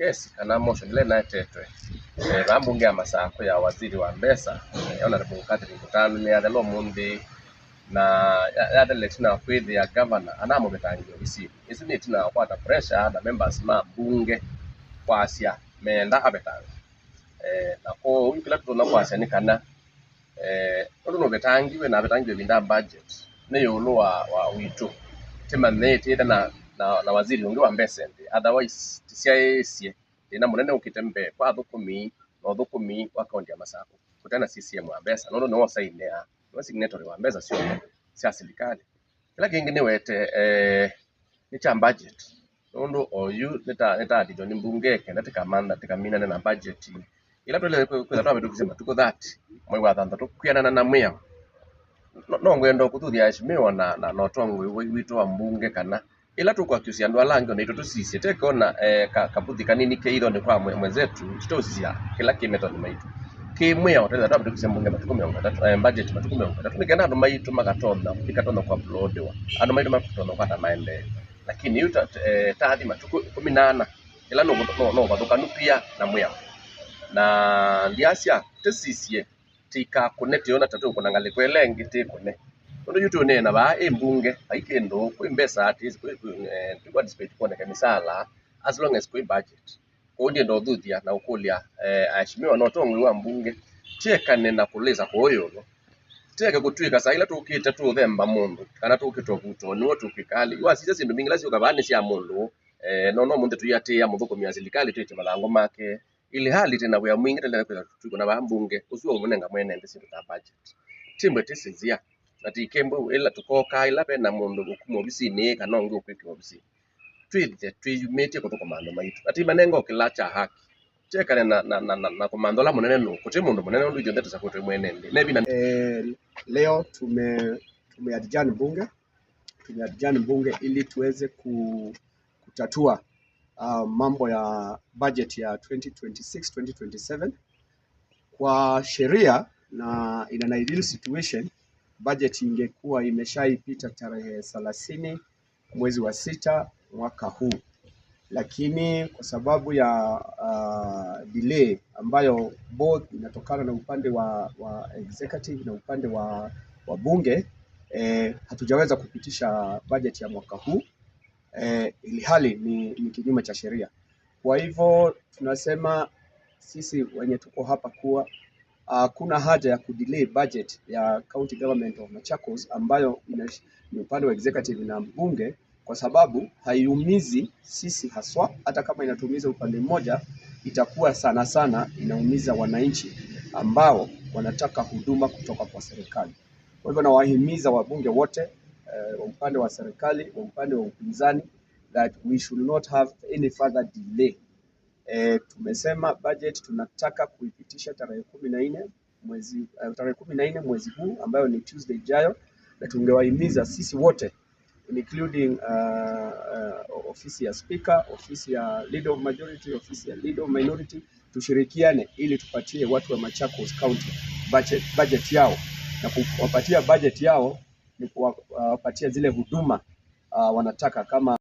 kesi kana motion ile natetwe bambunge amasako ya waziri wa mbesa Honorable Catherine Mutanu ni athelo mundi na yadele tina kwithi ya governor anamo betangio bisi isi ni tina kwata pressure na members ma bunge kwasia menda abetanga na ko ukila tuna kwasia ni kana no betangiwe na betangiwe binda budget ne yolo wa witu tema neti na waziri unge wa mbesa otherwise tisiaesie ina munene ukitembe kwa thukumi no thukumi wa kaunti ya Masako kutana CCM wa mbesa no sainea no signatory wa mbesa sio sia serikali kila kingine wete ni cha budget ndo oyu neta dijo ni mbunge kenda tikamanda tikamina na budget ila tole kwa twa kusema tuko that mwe wa thanda tukuyana na mwya no ngwendo kututhia heshimiwa na no tongo wito wa mbunge kana ila tukwakisia andu alangi na itutusisi tekona kabuthi kanini keiro ni kwa mwenzetu tutosisia kila kimeto ni maitu kimwe otela twa kusema mbunge matuko 30 budget matuko 30 nikena andu maitu magatona ikatona kwa upload wa andu maitu makatona kwa maende lakini yuta tathi matuko 18 ila no bathuka pia na mwya na ndiasia tesisie tika connect yona tatu kuna ngale kwelengi tikune ndo yutu ne na ba embunge aikendo ku mbesa ati ku participate kwa misala as long as ku budget ko ndi ndo thuthia na ukulia ashimiwa no tongu wa mbunge chekane na kuleza koyo no teke kutwika saila tukite tu themba mundu kana tukitovuto ni wotu kikali wasije sindu mingi lazio kabane cia mundu no mundu tuyatia muthuko mia serikali twite malango make ili hali tena bwa mwingi tena kwa tuko na bambunge usuo umunenga mwene ndisindu ta budget timbe tisizia na tikembo ila tukoka ila pe na mundu ukumo bisini kana ngo kwiki obisi twithe twiyumete ko komando maitu ati manengo kilacha haki chekane na komando la munene no kuti mundu munene ndo jonde tusakote mwene ndi maybe na leo tumeadjana bunge ili tuweze kutatua mambo ya budget ya 2026-2027 kwa sheria na in an ideal situation budget ingekuwa imeshaipita tarehe 30 mwezi wa 6 mwaka huu, lakini kwa sababu ya delay ambayo both inatokana na upande wa executive na upande wa bunge hatujaweza kupitisha budget ya mwaka huu ili hali ni kinyume cha sheria. Kwa hivyo tunasema sisi wenye tuko hapa kuwa kuna haja ya kudelay budget ya County Government of Machakos ambayo ni upande wa executive na bunge, kwa sababu haiumizi sisi haswa. Hata kama inatumiza upande mmoja, itakuwa sana inaumiza wananchi ambao wanataka huduma kutoka kwa serikali. Kwa hivyo nawahimiza wabunge wote wa upande wa serikali, wa upande wa upinzani, that we should not have any further delay. Tumesema budget tunataka kuipitisha tarehe 14 mwezi huu ambayo ni Tuesday ijayo, na tungewahimiza sisi wote including ofisi ya speaker, ofisi ya leader of majority, ofisi ya leader of minority, tushirikiane ili tupatie watu wa Machakos County budget yao, na kuwapatia budget yao ni kuwapatia zile huduma wanataka kama